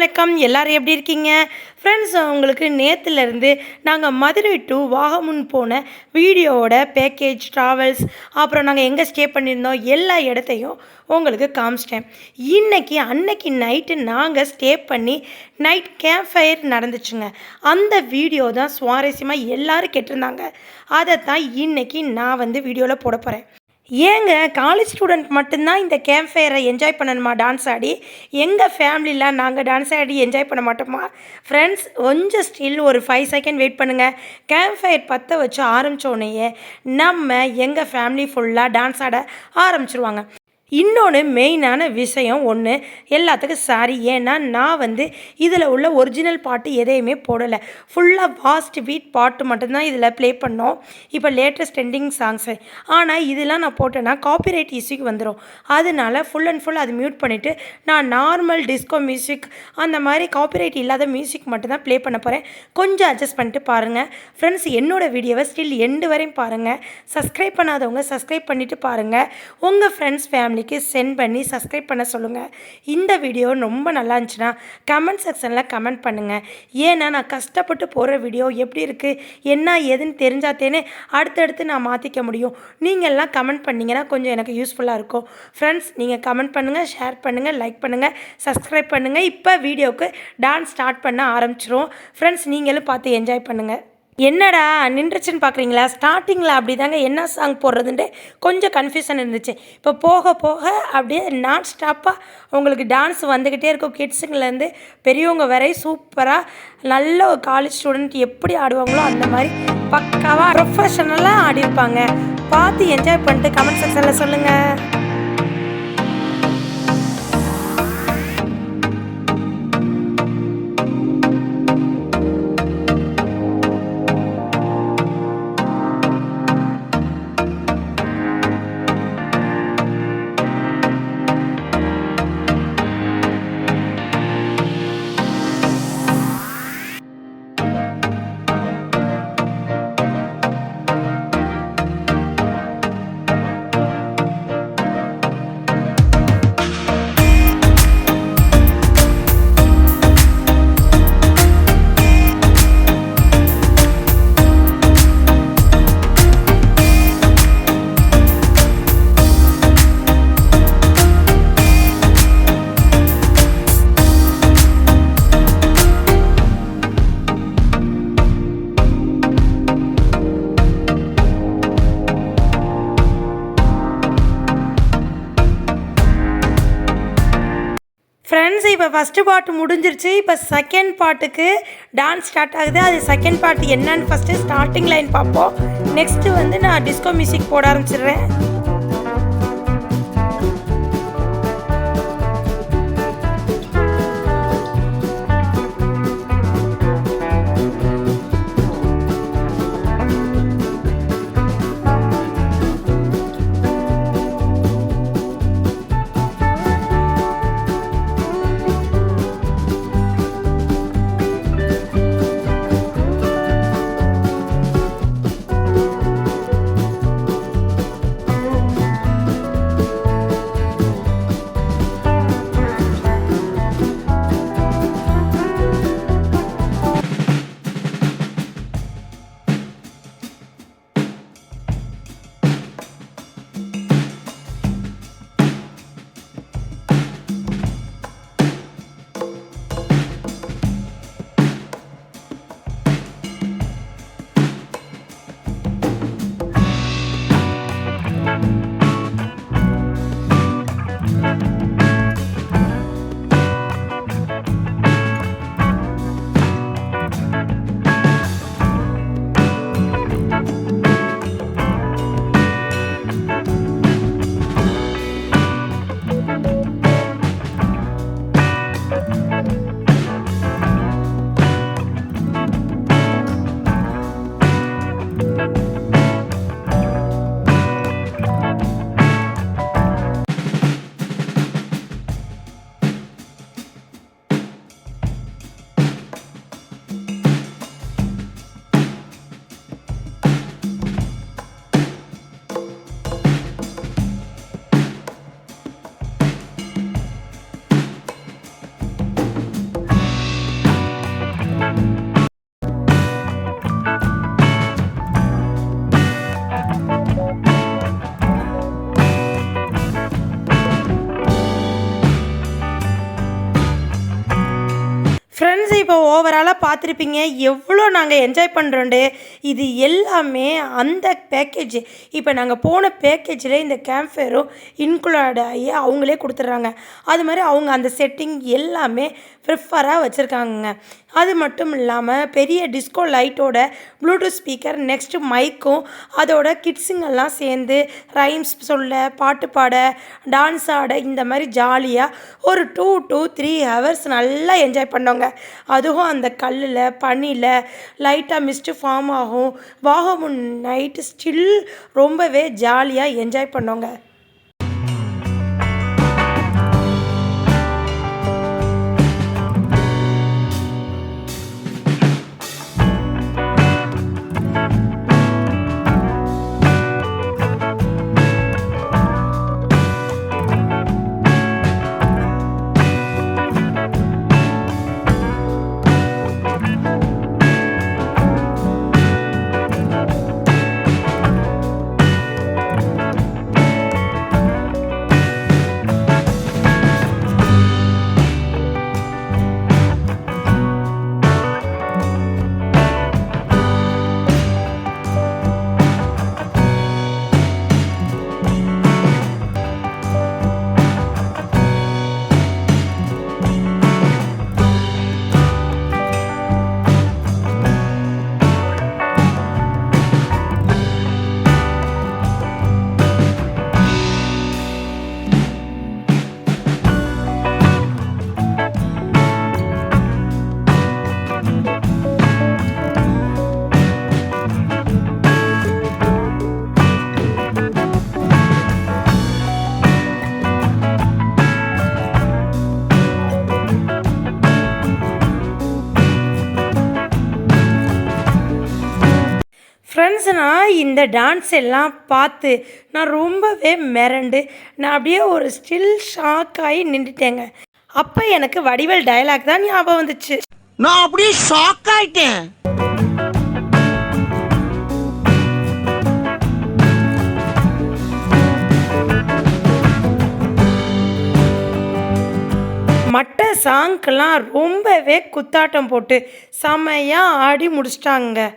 அஸ்ஸலாமு எல்லாரும் எப்படி இருக்கீங்க ஃப்ரெண்ட்ஸ்? உங்களுக்கு நேற்றுலேருந்து நாங்கள் மதுரை டு வாகமுன் போன வீடியோவோட பேக்கேஜ் ட்ராவல்ஸ் அப்புறம் நாங்கள் எங்கே ஸ்டே பண்ணியிருந்தோம் எல்லா இடத்தையும் உங்களுக்கு காமிச்சிட்டேன். அன்னைக்கு நைட்டு நாங்கள் ஸ்டே பண்ணி நைட் கேம்ப் ஃபயர் நடந்துச்சுங்க. அந்த வீடியோ தான் சுவாரஸ்யமாக எல்லோரும் கேட்டிருந்தாங்க. அதை தான் இன்றைக்கி நான் வீடியோவில் போட போகிறேன். ஏங்க காலேஜ் ஸ்டூடெண்ட் மட்டும்தான் இந்த கேம்ப் ஃபயரை என்ஜாய் பண்ணணுமா டான்ஸ் ஆடி? எங்கள் ஃபேமிலியில் நாங்கள் டான்ஸ் ஆடி என்ஜாய் பண்ண மாட்டோமா? ஃப்ரெண்ட்ஸ், கொஞ்சம் ஸ்டில் ஒரு 5 செகண்ட் வெயிட் பண்ணுங்கள். கேம்ப் ஃபயர் பற்ற வச்சு ஆரம்பித்தோடனேயே நம்ம எங்கள் ஃபேமிலி ஃபுல்லாக டான்ஸ் ஆட ஆரம்பிச்சிருவாங்க. இன்னொன்று மெயினான விஷயம் ஒன்று எல்லாத்துக்கும் சாரி. ஏன்னா நான் இதில் உள்ள ஒரிஜினல் பாட்டு எதையுமே போடலை. ஃபுல்லாக ஃபாஸ்ட் பீட் பாட்டு மட்டும்தான் இதில் ப்ளே பண்ணோம். இப்போ லேட்டஸ்ட் ட்ரெண்டிங் சாங்ஸு. ஆனால் இதெல்லாம் நான் போட்டேன்னா காப்பிரைட் இஷ்யூக்கு வந்துடும். அதனால ஃபுல் அண்ட் ஃபுல் அது மியூட் பண்ணிவிட்டு நான் நார்மல் டிஸ்கோ மியூசிக் அந்த மாதிரி காப்பிரைட் இல்லாத மியூசிக் மட்டும்தான் ப்ளே பண்ண போகிறேன். கொஞ்சம் அட்ஜஸ்ட் பண்ணிட்டு பாருங்கள். ஃப்ரெண்ட்ஸ், என்னோடய வீடியோவை ஸ்டில் எண்டு வரையும் பாருங்கள். சப்ஸ்கிரைப் பண்ணாதவங்க சப்ஸ்கிரைப் பண்ணிவிட்டு பாருங்கள். உங்கள் ஃப்ரெண்ட்ஸ் ஃபேமிலிக்கு சென்ட் பண்ணி சப்ஸ்கிரைப் பண்ண சொல்லுங்கள். இந்த வீடியோ ரொம்ப நல்லா இருந்துச்சுன்னா கமெண்ட் செக்ஷனில் கமெண்ட் பண்ணுங்கள். ஏன்னா நான் கஷ்டப்பட்டு போகிற வீடியோ எப்படி இருக்குது என்ன ஏதுன்னு தெரிஞ்சாத்தேனே அடுத்தடுத்து நான் மாற்றிக்க முடியும். நீங்கள் எல்லாம் கமெண்ட் பண்ணிங்கன்னா கொஞ்சம் எனக்கு யூஸ்ஃபுல்லாக இருக்கும். ஃப்ரெண்ட்ஸ், நீங்கள் கமெண்ட் பண்ணுங்கள், ஷேர் பண்ணுங்கள், லைக் பண்ணுங்கள், சப்ஸ்கிரைப் பண்ணுங்கள். இப்போ வீடியோவுக்கு டான்ஸ் ஸ்டார்ட் பண்ண ஆரம்பிச்சிரும். ஃப்ரெண்ட்ஸ், நீங்களும் பார்த்து என்ஜாய் பண்ணுங்கள். என்னடா நின்றுச்சுன்னு பார்க்குறீங்களா? ஸ்டார்டிங்கில் அப்படி தாங்க என்ன சாங் போடுறதுன்ட்டு கொஞ்சம் கன்ஃபியூஷன் இருந்துச்சு. இப்போ போக போக அப்படியே நான் ஸ்டாப்பாக உங்களுக்கு டான்ஸ் வந்துக்கிட்டே இருக்கும். கிட்ஸுங்கலேருந்து பெரியவங்க வரை சூப்பராக நல்ல ஒரு காலேஜ் ஸ்டூடெண்ட் எப்படி ஆடுவாங்களோ அந்த மாதிரி பக்காவாக ப்ரொஃபஷனலாக ஆடிருப்பாங்க. பார்த்து என்ஜாய் பண்ணிட்டு கமெண்ட் செக்ஷனில் சொல்லுங்கள். ஃப்ரெண்ட்ஸ், இப்போ ஃபஸ்ட்டு பாட்டு முடிஞ்சிருச்சு. இப்போ செகண்ட் பாட்டுக்கு டான்ஸ் ஸ்டார்ட் ஆகுது. அது செகண்ட் பாட்டு என்னன்னு ஃபஸ்ட்டு ஸ்டார்டிங் லைன் பார்ப்போம். நெக்ஸ்ட்டு நான் டிஸ்கோ மியூசிக் போட ஆரம்பிச்சிடுறேன். ஓவராலாக பார்த்துருப்பீங்க எவ்வளோ நாங்கள் என்ஜாய் பண்ணுறோண்டு. இது எல்லாமே அந்த பேக்கேஜ். இப்போ நாங்கள் போன பேக்கேஜில் இந்த கேம்ப் ஃபயரும் இன்க்ளூட் ஆகி அவங்களே கொடுத்துட்றாங்க. அது மாதிரி அவங்க அந்த செட்டிங் எல்லாமே ப்ரிஃபராக வச்சுருக்காங்கங்க. அது மட்டும் இல்லாமல் பெரிய டிஸ்கோ லைட்டோட ப்ளூடூத் ஸ்பீக்கர், நெக்ஸ்ட்டு மைக்கும், அதோட கிட்ஸுங்கெல்லாம் சேர்ந்து ரைம்ஸ் சொல்ல, பாட்டு பாட, டான்ஸ் ஆட, இந்த மாதிரி ஜாலியாக ஒரு 2 to 3 ஹவர்ஸ் நல்லா என்ஜாய் பண்ணோங்க. அதுவும் அந்த கல்லில் பனியில் லைட்டாக மிஸ்ட்டு ஃபார்ம் ஆகும். வாகமன் நைட்டு ஸ்டில் ரொம்பவே ஜாலியாக என்ஜாய் பண்ணோங்க. ஃப்ரெண்ட்ஸ், நான் இந்த டான்ஸ் எல்லாம் பார்த்து நான் ரொம்பவே மிரண்டு நான் அப்படியே ஒரு ஸ்டில் ஷாக் ஆகி நின்றுட்டேங்க. அப்போ எனக்கு வடிவேல் டயலாக் தான் ஞாபகம் வந்துச்சு. நான் அப்படியே ஷாக் ஆயிட்டேன். மற்ற சாங்க்கெல்லாம் ரொம்பவே குத்தாட்டம் போட்டு செமையாக ஆடி முடிச்சிட்டாங்க.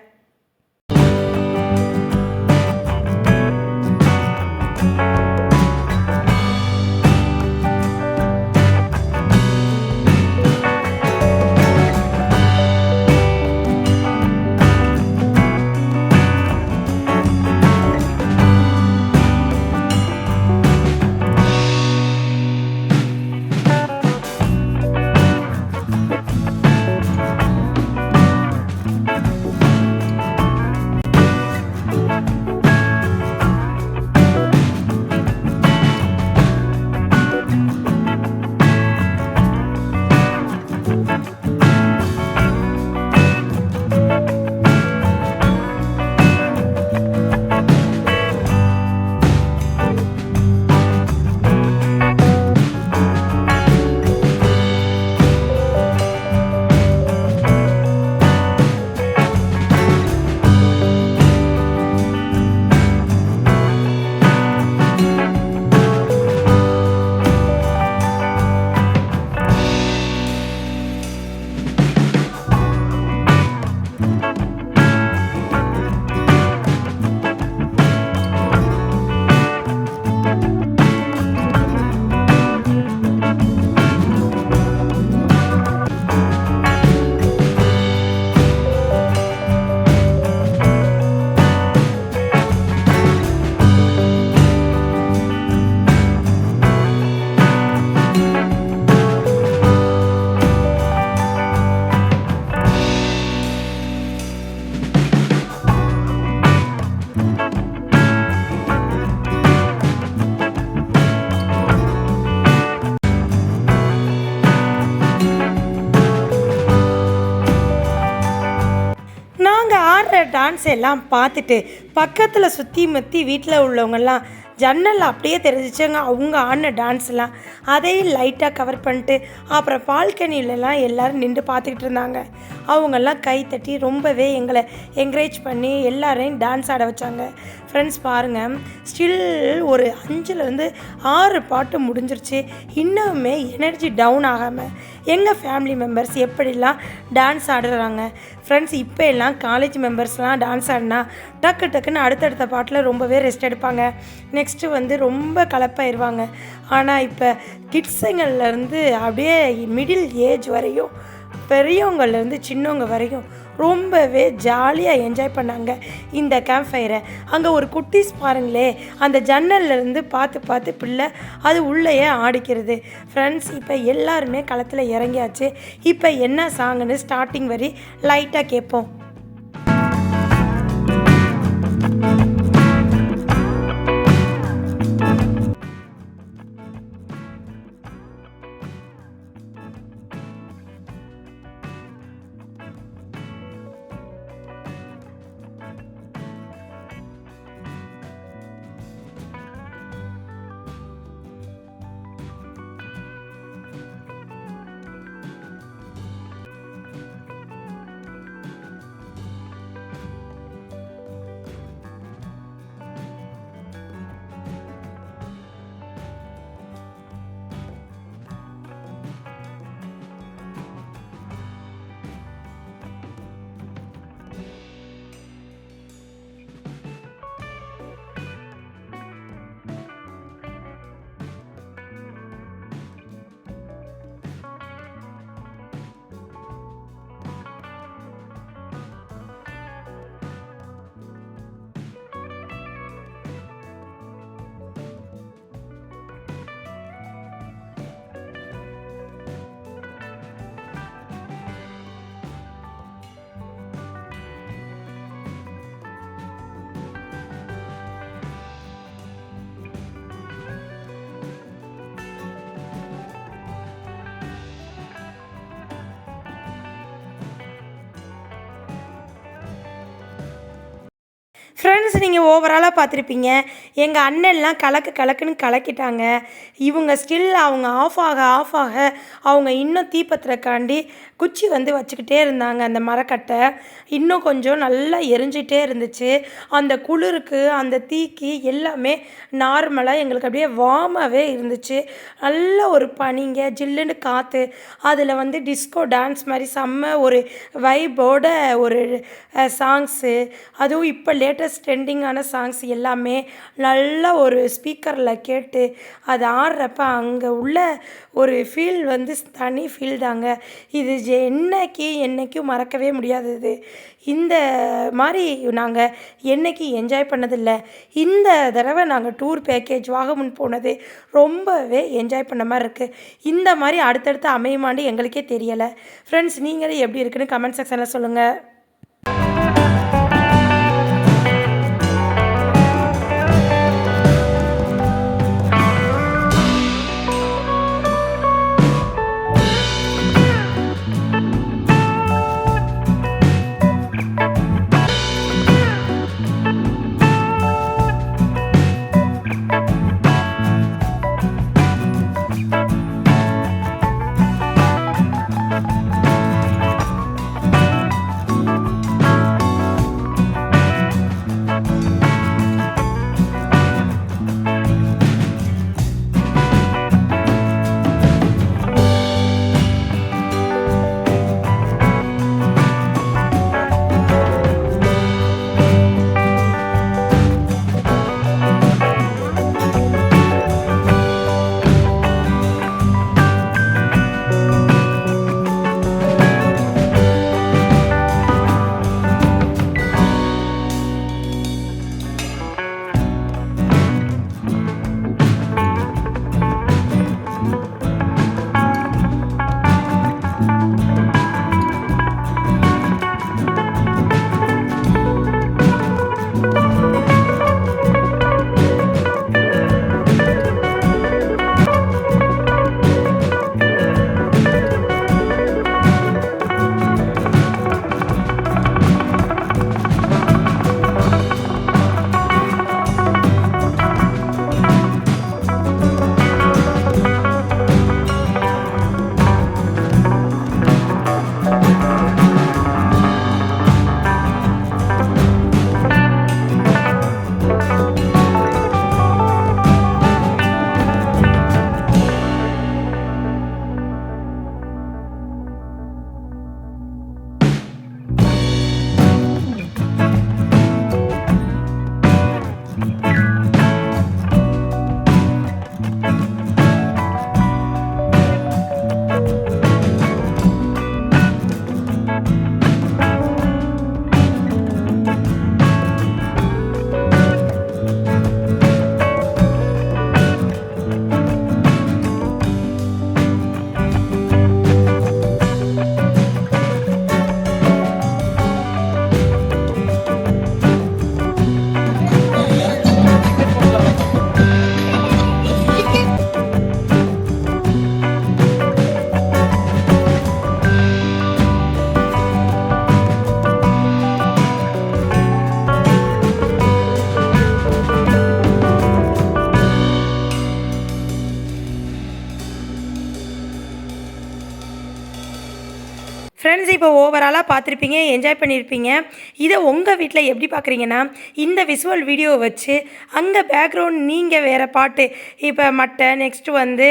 டான்ஸ் எல்லாம் பார்த்துட்டு பக்கத்தில் சுற்றி முற்றி வீட்டில் உள்ளவங்கெல்லாம் ஜன்னல் அப்படியே தெரிஞ்சிச்சுங்க அவங்க ஆடின டான்ஸ்லாம். அதையும் லைட்டாக கவர் பண்ணிட்டு அப்புறம் பால்கனிலலாம் எல்லோரும் நின்று பார்த்துக்கிட்டு இருந்தாங்க. அவங்கெல்லாம் கை தட்டி ரொம்பவே எங்களை என்கரேஜ் பண்ணி எல்லாரையும் டான்ஸ் ஆட வச்சாங்க. ஃப்ரெண்ட்ஸ் பாருங்கள், ஸ்டில் ஒரு 5லேருந்து 6 பாட்டு முடிஞ்சிருச்சு. இன்னுமே எனர்ஜி டவுன் ஆகாமல் எங்கள் ஃபேமிலி மெம்பர்ஸ் எப்படிலாம் டான்ஸ் ஆடுறாங்க. ஃப்ரெண்ட்ஸ் இப்போ எல்லாம் காலேஜ் மெம்பர்ஸ்லாம் டான்ஸ் ஆடினா டக்குன்னு அடுத்தடுத்த பாட்டில் ரொம்பவே ரெஸ்ட் எடுப்பாங்க. நெக்ஸ்ட்டு வந்து ரொம்ப கலப்பாயிருவாங்க. ஆனால் இப்போ கிட்ஸுங்கள்லேருந்து அப்படியே மிடில் ஏஜ் வரையும், பெரியவங்கள்லேருந்து சின்னவங்க வரையும் ரொம்பவே ஜாலியாக என்ஜாய் பண்ணாங்க இந்த கேம்ப் ஃபயரை. அங்கே ஒரு குட்டீஸ் பாருங்களே, அந்த ஜன்னல்லேருந்து பார்த்து பிள்ளை அது உள்ளேயே ஆடிக்கிறது. ஃப்ரெண்ட்ஸ் இப்போ எல்லாருமே களத்தில் இறங்கியாச்சு. இப்போ என்ன சாங்குன்னு ஸ்டார்டிங் வரி லைட்டாக கேட்போம். ஃப்ரெண்ட்ஸ், நீங்கள் ஓவராலாக பார்த்துருப்பீங்க. எங்கள் அண்ணன்லாம் கலக்குன்னு கலக்கிட்டாங்க. இவங்க ஸ்டில் அவங்க ஆஃப் ஆக அவங்க இன்னும் தீப்பத்துறக்காண்டி குச்சி வந்து வச்சுக்கிட்டே இருந்தாங்க. அந்த மரக்கட்டை இன்னும் கொஞ்சம் நல்லா எரிஞ்சிட்டே இருந்துச்சு. அந்த குளிருக்கு அந்த தீக்கு எல்லாமே நார்மலாக எங்களுக்கு அப்படியே வார்மாகவே இருந்துச்சு. நல்ல ஒரு பனிங்க, ஜில்லுன்னு காற்று, அதில் வந்து டிஸ்கோ டான்ஸ் மாதிரி செம்ம ஒரு வைபோட ஒரு சாங்ஸு, அதுவும் இப்போ லேட்டஸ்ட் ட்ரெண்டிங்கான சாங்ஸ் எல்லாமே நல்ல ஒரு ஸ்பீக்கரில் கேட்டு அது ஆடுறப்ப அங்கே உள்ள ஒரு ஃபீல் வந்து தனி ஃபீல் தாங்க. இது என்னைக்கும் மறக்கவே முடியாதது. இந்த மாதிரி நாங்கள் என்றைக்கும் என்ஜாய் பண்ணதில்லை. இந்த தடவை நாங்கள் டூர் பேக்கேஜ் வாகமன் போனது ரொம்பவே என்ஜாய் பண்ண மாதிரி இருக்குது. இந்த மாதிரி அடுத்தடுத்து அமையுமாண்டு எங்களுக்கே தெரியலை. ஃப்ரெண்ட்ஸ், நீங்களே எப்படி இருக்குன்னு கமெண்ட் செக்ஷனில் சொல்லுங்கள். பார்த்துருப்பீங்க, என்ஜாய் பண்ணியிருப்பீங்க. இதை உங்கள் வீட்டில் எப்படி பார்க்குறீங்கன்னா, இந்த விசுவல் வீடியோவை வச்சு அங்கே பேக்ரவுண்ட் நீங்கள் வேறு பாட்டு இப்போ நெக்ஸ்ட்டு வந்து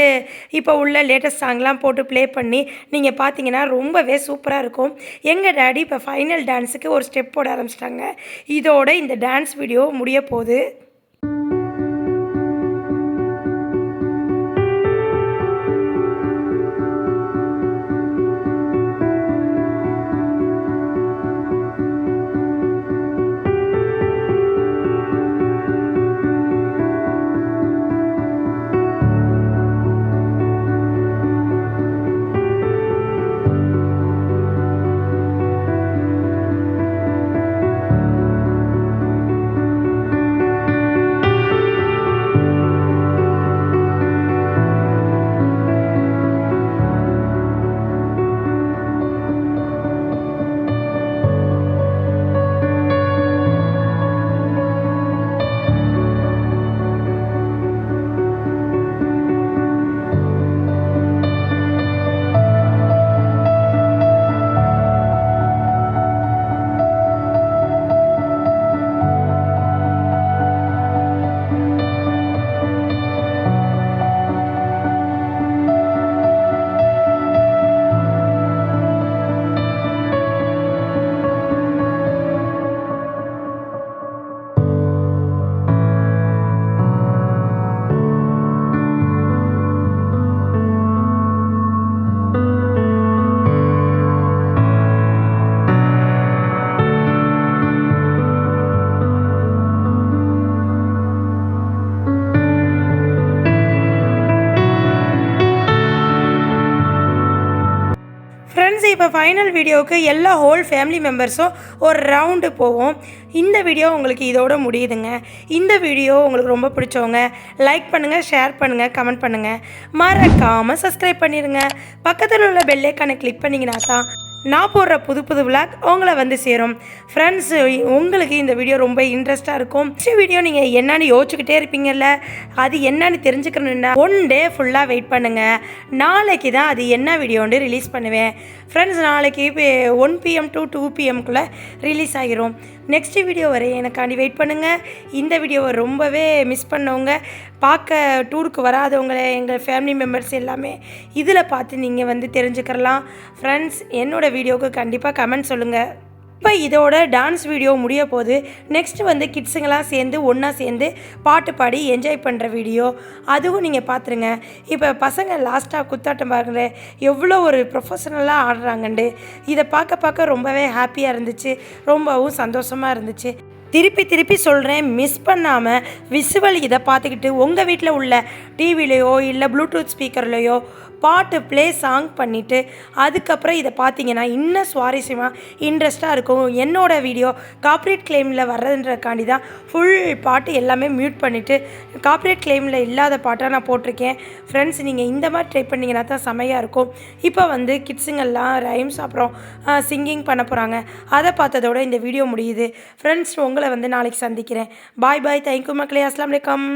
இப்போ உள்ள லேட்டஸ்ட் சாங்லாம் போட்டு ப்ளே பண்ணி நீங்கள் பார்த்தீங்கன்னா ரொம்பவே சூப்பராக இருக்கும். எங்கள் டாடி இப்போ ஃபைனல் டான்ஸுக்கு ஒரு ஸ்டெப் போட ஆரம்பிச்சிட்டாங்க. இதோட இந்த டான்ஸ் வீடியோ முடிய போகுது. ஃப்ரெண்ட்ஸ், இப்போ ஃபைனல் வீடியோவுக்கு எல்லா ஹோல் ஃபேமிலி மெம்பர்ஸும் ஒரு ரவுண்டு போவோம். இந்த வீடியோ உங்களுக்கு இதோட முடியுதுங்க. இந்த வீடியோ உங்களுக்கு ரொம்ப பிடிச்சவங்க லைக் பண்ணுங்கள், ஷேர் பண்ணுங்கள், கமெண்ட் பண்ணுங்கள். மறக்காமல் சப்ஸ்கிரைப் பண்ணிடுங்க. பக்கத்தில் உள்ள பெல் ஐக்கானை கிளிக் பண்ணிங்கன்னா தான் நான் போடுற புது புது விளாக் உங்களை வந்து சேரும். ஃப்ரெண்ட்ஸ், உங்களுக்கு இந்த வீடியோ ரொம்ப இன்ட்ரெஸ்ட்டாக இருக்கும். வீடியோ நீங்கள் என்னன்னு யோசிச்சுக்கிட்டே இருப்பீங்கல்ல, அது என்னன்னு தெரிஞ்சுக்கணுன்னா 1 டே ஃபுல்லாக வெயிட் பண்ணுங்கள். நாளைக்கு தான் அது என்ன வீடியோன்னு ரிலீஸ் பண்ணுவேன். ஃப்ரெண்ட்ஸ், நாளைக்கு இப்போ 1 PM to 2 PMக்குள்ளே ரிலீஸ் ஆகிரும். நெக்ஸ்ட் வீடியோ வரை எனக்காண்டி வெயிட் பண்ணுங்கள். இந்த வீடியோவை ரொம்பவே மிஸ் பண்ணவங்க, பார்க்க டூருக்கு வராதவங்க, எங்கள் ஃபேமிலி மெம்பர்ஸ் எல்லாமே இதில் பார்த்து நீங்கள் வந்து தெரிஞ்சுக்கலாம். ஃப்ரெண்ட்ஸ், என்னோடய வீடியோவுக்கு கண்டிப்பாக கமெண்ட் சொல்லுங்கள். இப்போ இதோட டான்ஸ் வீடியோ முடிய போது நெக்ஸ்ட் வந்து கிட்ஸுங்களாம் சேர்ந்து ஒன்றா சேர்ந்து பாட்டு பாடி என்ஜாய் பண்ணுற வீடியோ, அதுவும் நீங்கள் பார்த்துருங்க. இப்போ பசங்க லாஸ்ட்டாக குத்தாட்டம் பாருங்க, எவ்வளோ ஒரு ப்ரொஃபஷனலாக ஆடுறாங்கண்டு. இதை பார்க்க ரொம்பவே ஹாப்பியாக இருந்துச்சு, ரொம்பவும் சந்தோஷமாக இருந்துச்சு. திருப்பி சொல்கிறேன், மிஸ் பண்ணாமல் விசுவல் இதை பார்த்துக்கிட்டு உங்கள் வீட்டில் உள்ள டிவிலையோ இல்லை ப்ளூடூத் ஸ்பீக்கர்லையோ பாட்டு ப்ளே சாங் பண்ணிவிட்டு அதுக்கப்புறம் இதை பார்த்தீங்கன்னா இன்னும் சுவாரஸ்யமாக இன்ட்ரெஸ்ட்டாக இருக்கும். என்னோடய வீடியோ காப்பிரைட் கிளைமில் வர்றதுன்றக்காண்டி தான் ஃபுல் பாட்டு எல்லாமே மியூட் பண்ணிவிட்டு காப்பிரைட் கிளைமில் இல்லாத பாட்டாக நான் போட்டிருக்கேன். ஃப்ரெண்ட்ஸ், நீங்கள் இந்த மாதிரி ட்ரை பண்ணிங்கன்னா தான் செமையாக இருக்கும். இப்போ வந்து கிட்ஸுங்கெல்லாம் ரைம்ஸ் அப்புறம் சிங்கிங் பண்ண போகிறாங்க. அதை பார்த்ததோட இந்த வீடியோ முடியுது. ஃப்ரெண்ட்ஸ், உங்களை வந்து நாளைக்கு சந்திக்கிறேன். பாய். தேங்க்யூ மக்களே. அஸ்ஸலாமு அலைக்கும்.